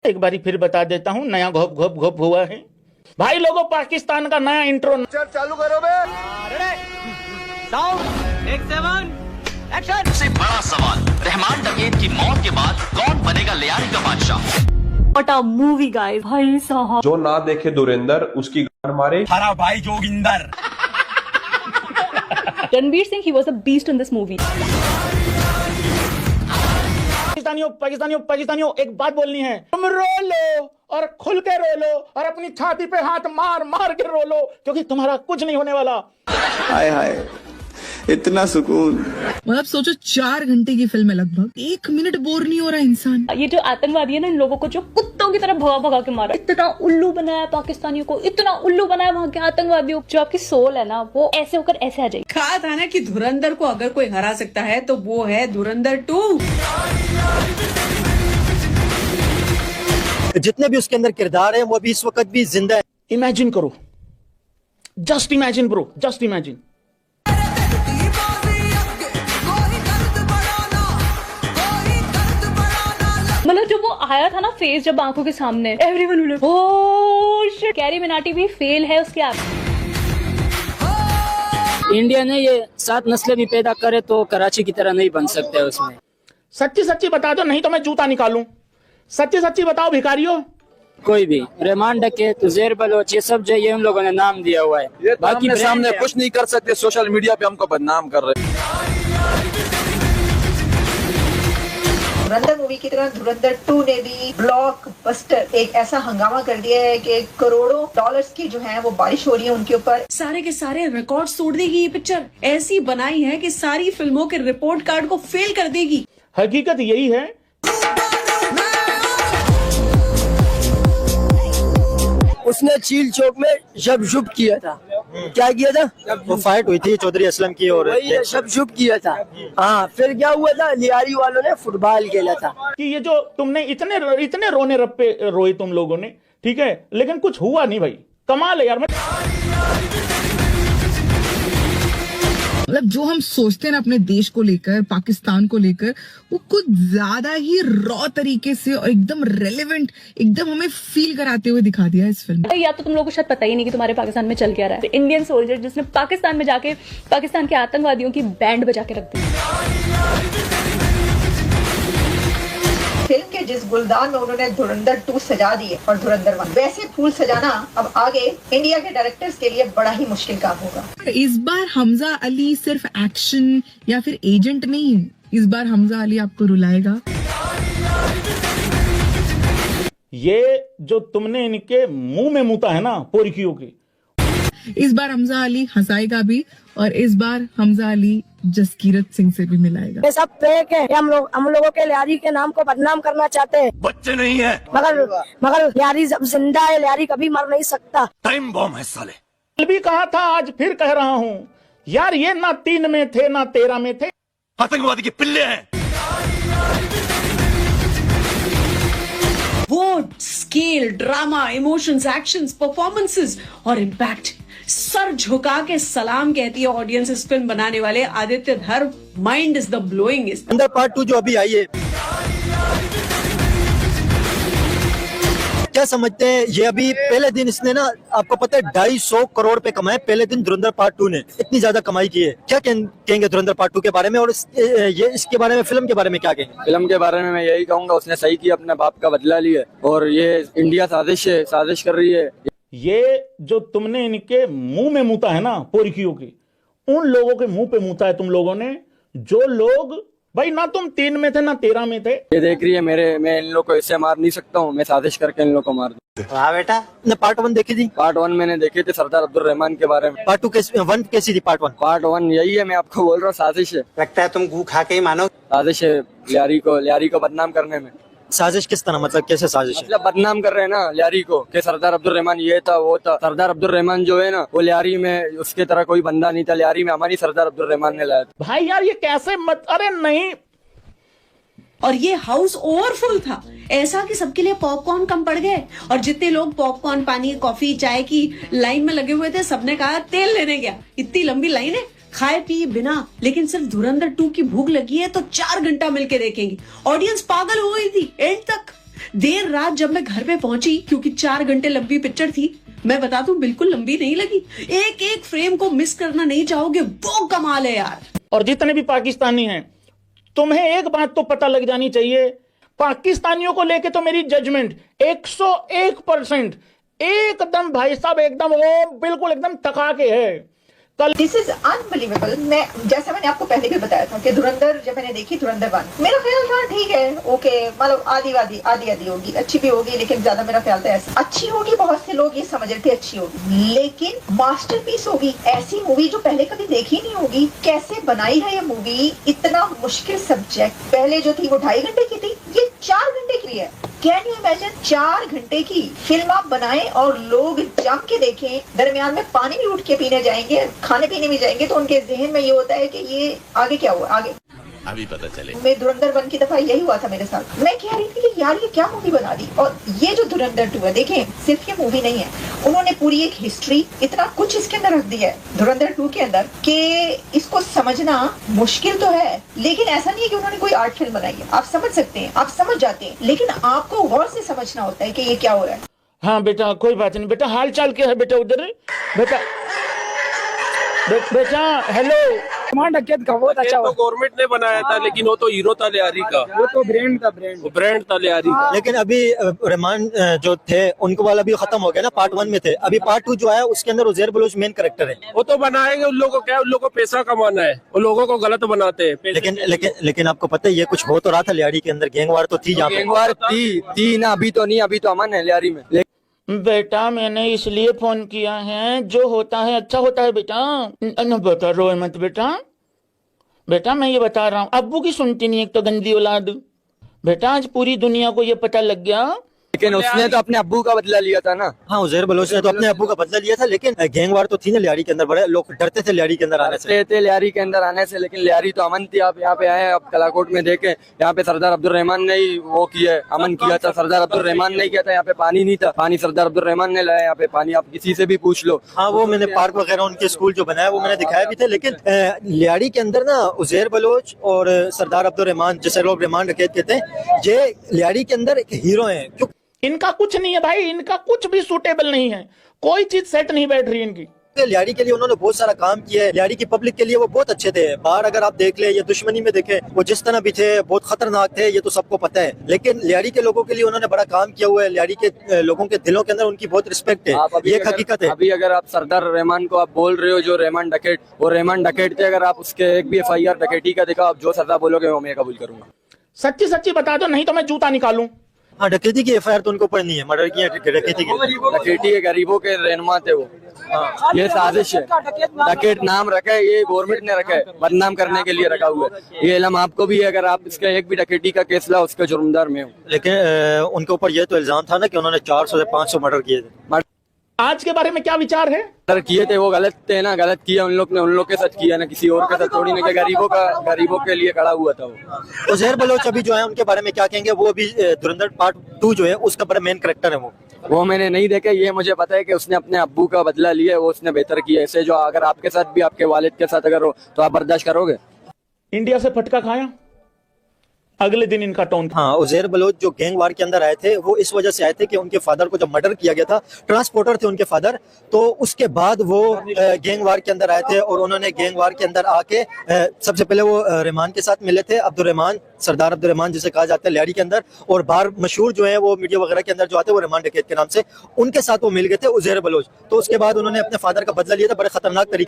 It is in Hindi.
एक बारी फिर बता देता हूँ, नया घोप घोप घोप हुआ है भाई लोगों। पाकिस्तान का नया इंट्रो चालू करो बे। सबसे बड़ा सवाल, रहमान डकैत की मौत के बाद कौन बनेगा लियारी का बादशाह? What a movie, guys! भाई साहब, जो ना देखे धुरंधर उसकी गांड मारे हरा भाई Joginder. Ranveer Singh, he was a beast in this movie. पाकिस्तानियों एक बात बोलनी है, तुम रो लो और खुल के रो लो और अपनी छाती पे हाथ मार मार के रो लो, क्योंकि तुम्हारा कुछ नहीं होने वाला। हाय हाय, इतना सुकून। मतलब सोचो 4 घंटे की फिल्म है, लगभग 1 मिनट बोर नहीं हो रहा इंसान। ये जो आतंकवादी है ना, इन लोगों को जो कुत्तों की तरह भगा भगा के मारा, इतना उल्लू बनाया पाकिस्तानियों को, इतना उल्लू बनाया वहाँ के आतंकवादियों। जो आपकी सोल है ना, वो ऐसे होकर ऐसे आ जाएगी। कहा था ना कि धुरंधर को अगर कोई हरा सकता है तो वो है धुरंधर 2। जितने भी उसके अंदर किरदार हैं वो भी इस वक्त भी जिंदा है। इमेजिन करो, just imagine bro, just imagine. मतलब जब वो आया था ना फेस, जब आंखों के सामने, everyone oh shit, carry Minati भी फेल है उसके आप। इंडिया ने ये 7 नस्लें भी पैदा करे तो कराची की तरह नहीं बन सकते उसमें। सच्ची सच्ची बता दो, नहीं तो मैं जूता निकालूं। सच्ची सच्ची बताओ भिखारियों। कोई भी रहमान डकैत, ज़ेर बलोच, ये सब जो ये उन लोगों ने नाम दिया हुआ है, ये बाकी सामने कुछ नहीं कर सकते। सोशल मीडिया पे हमको बदनाम कर रहे हैं। धुरंधर मूवी की तरह धुरंधर 2 ने भी ब्लॉकबस्टर एक ऐसा हंगामा कर दिया है कि करोड़ों डॉलर्स की जो है वो बारिश हो रही है उनके ऊपर। सारे के सारे रिकॉर्ड तोड़ देगी ये पिक्चर। ऐसी बनाई है कि सारी फिल्मों के रिपोर्ट कार्ड को फेल कर देगी। हकीकत यही है। उसने चील चौक में शब किया था। क्या किया था? वो फाइट हुई थी चौधरी असलम की और शब किया था। हाँ, फिर क्या हुआ था? लियारी वालों ने फुटबॉल खेला था। कि ये जो तुमने इतने रोने रप्पे रोए तुम लोगों ने, ठीक है, लेकिन कुछ हुआ नहीं भाई। कमाल है यार। मतलब जो हम सोचते हैं ना अपने देश को लेकर, पाकिस्तान को लेकर, वो कुछ ज्यादा ही रॉ तरीके से और एकदम रेलेवेंट, एकदम हमें फील कराते हुए दिखा दिया इस फिल्म में। या तो तुम लोगों को शायद पता ही नहीं कि तुम्हारे पाकिस्तान में चल क्या रहा है। इंडियन सोल्जर जिसने पाकिस्तान में जाके पाकिस्तान के आतंकवादियों की बैंड बजा के रख दी। फिल्म के जिस गुलदान में उन्होंने धुरंधर 2 सजा दी है और धुरंधर 1, वैसे फूल सजाना अब आगे इंडिया के डायरेक्टर्स के लिए बड़ा ही मुश्किल काम होगा। इस बार हमजा अली सिर्फ एक्शन या फिर एजेंट नहीं है, इस बार हमजा अली आपको रुलाएगा। ये जो तुमने इनके मुंह में मुता है ना पोरकियों की, इस बार हमजा अली हंसाएगा भी, और इस बार हमजा अली जसकीरत सिंह से भी मिलाएगा। ये सब फेक है। हम लोगों के लियारी के नाम को बदनाम करना चाहते हैं। बच्चे नहीं है, मगर लियारी जब जिंदा है, लियारी कभी मर नहीं सकता। टाइम बॉम्ब है साले। कल भी कहा था, आज फिर कह रहा हूँ यार, ये ना 3 में थे ना 13 में थे। आतंकवादी के पिल्ले हैं। वो scale, drama, emotions, actions, performances और इम्पैक्ट, सर झुका के सलाम कहती है ऑडियंस इस फिल्म बनाने वाले आदित्य धर। Mind is the blowing. अंदर पार्ट 2 जो अभी आई है, क्या समझते हैं? ये अभी पहले दिन इसने ना, आपको पता है 250 करोड़ पे कमाए पहले दिन धुरंधर पार्ट 2 ने। इतनी ज्यादा कमाई की है। क्या कहेंगे धुरंधर पार्ट 2 के बारे में, और इसके बारे में, फिल्म के बारे में क्या कहेंगे? फिल्म के बारे में मैं यही कहूँगा, उसने सही किया, अपने बाप का बदला लिया, और ये इंडिया साजिश कर रही है। ये जो तुमने इनके मुंह में मुता है ना पोरकियों की, उन लोगों के मुंह पे मुता है तुम लोगों ने, जो लोग भाई ना तुम 3 में थे ना 13 में थे। ये देख रही है मैं इन लोग को इससे मार नहीं सकता हूँ, मैं साजिश करके इन लोग को मार दूँ। हाँ बेटा, ने पार्ट 1 देखी थी? पार्ट 1 मैंने देखे थे, सरदार अब्दुल रहमान के बारे में। पार्ट 2 कैसी थी? पार्ट 1 यही है, मैं आपको बोल रहा हूँ, साजिश है। लगता है तुम गू खा के ही मानो। साजिश है लियारी को बदनाम करने में। साजिश किस तरह? मतलब कैसे साजिश? मतलब बदनाम कर रहे हैं ना लियारी को, कि सरदार अब्दुल रहमान ये था वो था। सरदार अब्दुल रहमान जो है ना, वो लियारी में उसके तरह कोई बंदा नहीं था। लियारी में हमारी सरदार अब्दुल रहमान ने लाया था। भाई यार ये कैसे मत, अरे नहीं। और ये हाउस ओवरफुल था, ऐसा कि सबके लिए पॉपकॉर्न कम पड़ गए। और जितने लोग पॉपकॉर्न, पानी, कॉफी, चाय की लाइन में लगे हुए थे, सबने कहा तेल लेने गया। इतनी लंबी लाइन है, खाए पिए बिना। लेकिन सिर्फ धुरंधर 2 की भूख लगी है तो 4 घंटा मिलके देखेंगे। ऑडियंस पागल हो गई थी एंड तक। देर रात जब मैं घर पे पहुंची, क्योंकि 4 घंटे लंबी पिक्चर थी, मैं बता दूं बिल्कुल लंबी नहीं लगी। एक एक फ्रेम को मिस करना नहीं चाहोगे, वो कमाल है यार। और जितने भी पाकिस्तानी हैं, तुम्हें एक बात तो पता लग जानी चाहिए, पाकिस्तानियों को लेके तो मेरी जजमेंट 101% एकदम भाई साहब एकदम वो बिल्कुल एकदम टका के है। This is unbelievable. मैं जैसा मैंने आपको पहले भी बताया था कि धुरंधर जब मैंने देखी, धुरंधर 1, मेरा ख्याल था ठीक है, ओके, मतलब आधी होगी, अच्छी भी होगी, लेकिन ज्यादा मेरा ख्याल था ऐसा अच्छी होगी। बहुत से लोग ये समझ रहे थे अच्छी होगी, लेकिन मास्टरपीस होगी। ऐसी मूवी जो पहले कभी देखी नहीं होगी। कैसे बनाई है ये मूवी? इतना मुश्किल सब्जेक्ट, पहले जो थी वो 2.5 घंटे की थी, ये 4 घंटे की है। Can you imagine? 4 घंटे की फिल्म आप बनाएं और लोग जम के देखें, दरमियान में पानी भी उठ के पीने जाएंगे, खाने पीने भी जाएंगे, तो उनके जहन में ये होता है कि ये आगे क्या हुआ, आगे अभी पता चले। मैं धुरंधर 1 की दफा यही हुआ था मेरे साथ। मैं कह रही थी कि यार ये क्या मूवी बना दी। और ये जो धुरंधर 2 है, देखें, सिर्फ ये मूवी नहीं है, उन्होंने पूरी एक हिस्ट्री, इतना कुछ इसके अंदर रख दिया है धुरंधर 2 के अंदर कि इसको समझना मुश्किल तो है, लेकिन ऐसा नहीं है कि उन्होंने कोई आर्ट फिल्म बनाई है। आप समझ सकते हैं, आप समझ जाते हैं, लेकिन आपको गौर से समझना होता है कि ये क्या हो रहा है। हाँ बेटा, कोई बात नहीं बेटा, हाल चाल क्या है बेटा उधर? बेटा बेटा हेलो। डकैत का बहुत अच्छा तो गवर्नमेंट ने बनाया था, लेकिन वो तो हीरो था लियारी का, वो तो ब्रांड था लियारी का। लेकिन अभी रहमान जो थे उनको वाला भी खत्म हो गया ना, पार्ट 1 में थे। अभी पार्ट 2 जो आया उसके अंदर उज़ैर बलोच मेन कैरेक्टर है। वो तो बनाएंगे, उन लोगों को क्या, उन लोगों को पैसा कमाना है, वो लोगों को गलत बनाते हैं। लेकिन आपको पता है ये कुछ हो तो रहा था लियारी के अंदर, गैंगवार तो थी, गैंगवार थी ना, अभी तो नहीं, अभी तो अमन है लियारी में। बेटा मैंने इसलिए फोन किया है, जो होता है अच्छा होता है बेटा। न बता, रोए मत बेटा। बेटा मैं ये बता रहा हूँ, अब्बू की सुनती नहीं, एक तो गंदी औलाद। बेटा आज पूरी दुनिया को ये पता लग गया, लेकिन उसने तो अपने अब्बू का बदला लिया था ना। हाँ, उज़ैर बलोच ने तो अपने अब्बू का बदला लिया था, लेकिन गैंगवार तो थी ना लियारी के अंदर, बड़े लोग डरते थे लियारी के अंदर आने से। लियारी के अंदर आने से, लेकिन लियारी तो अमन थी। आप यहाँ पे आए, आप कलाकोट में देखे, यहाँ पे सरदार अब्दुल रहमान ने ही वो किया, अमन किया था। सरदार अब्दुल रहमान ने किया था। यहाँ पे पानी नहीं था, पानी सरदार अब्दुल रहमान ने लाया यहाँ पे पानी। आप किसी से भी पूछ लो। हाँ, वो मैंने पार्क वगैरह उनके स्कूल जो बनाया वो मैंने दिखाया भी थे। लेकिन लियारी के अंदर ना उज़ैर बलोच और सरदार अब्दुल रहमान, जैसे लोग रहमान डकैत कहते हैं, ये लियारी के अंदर एक हीरो है। इनका कुछ नहीं है भाई, इनका कुछ भी सूटेबल नहीं है, कोई चीज सेट नहीं बैठ रही इनकी। लियारी के लिए उन्होंने बहुत सारा काम किया है। लियारी की पब्लिक के लिए वो बहुत अच्छे थे। बाहर अगर आप देख ले या दुश्मनी में देखें, वो जिस तरह भी थे बहुत खतरनाक थे, ये तो सबको पता है। लेकिन लियारी के लोगों के लिए उन्होंने बड़ा काम किया हुआ है। लियारी के लोगों के दिलों के अंदर उनकी बहुत रिस्पेक्ट है, ये हकीकत है। अभी अगर आप सरदार रहमान को आप बोल रहे हो, जो रहमान डकैत, वो रहमान डकैत थे, अगर आप उसके एक भी FIR डकैती का दिखाओ, आप जो सजा बोलोगे वो मैं कबूल करूंगा। सच्ची सच्ची बता दो, नहीं तो मैं जूता निकालूं। हाँ, डकैती की FIR तो उनको ऊपर नहीं है, मर्डर की डकैती के गरीबों के रहनुमा थे वो। ये साजिश है, डकैत नाम रखा है, ये गवर्नमेंट ने रखा है, बदनाम करने के लिए रखा हुआ है। ये इल्जाम आपको भी है, अगर आप इसका एक भी डकैती का केस ला, उसका जुर्मदार में हूँ। लेकिन उनके ऊपर ये तो इल्जाम था ना कि उन्होंने 400 से 500 मर्डर किए थे। आज के बारे में क्या विचार है? मर्डर किए थे वो गलत थे ना, गलत किया उन लोग ने, उन लोग के साथ किया ना, किसी और के साथ थोड़ी ना, गरीबों के लिए खड़ा हुआ था वो। उज़ैर बलोच अभी जो है उनके बारे में क्या कहेंगे? वो अभी धुरंधर पार्ट 2 जो है उसका बड़ा मेन कैरेक्टर है। वो मैंने नहीं देखा, ये मुझे पता है कि उसने अपने अब्बू का बदला लिया, वो उसने बेहतर किया। ऐसे जो अगर आपके साथ भी, आपके वालिद के साथ अगर हो, तो आप बर्दाश्त करोगे? इंडिया से फटका खाया, अगले दिन इनका टोन। हाँ, उज़ैर बलोच जो गैंग वार के अंदर आए थे वो इस वजह से आए थे कि उनके फादर को जब मर्डर किया गया था, ट्रांसपोर्टर थे उनके फादर, तो उसके बाद वो गैंग वार के अंदर आए थे। और उन्होंने गैंग वार के अंदर आके सबसे पहले वो रहमान के साथ मिले थे, अब्दुल रहमान, सरदार अब्दुल रहमान जिसे कहा जाता है लियारी के अंदर। और बाहर मशहूर जो है वो मीडिया वगैरह के अंदर जो आते हैं वो रहमान डकैत के नाम से, उनके साथ वो मिल गए थे उज़ैर बलोच। तो उसके बाद उन्होंने अपने फादर का बदला लिया था बड़े खतरनाक तरीके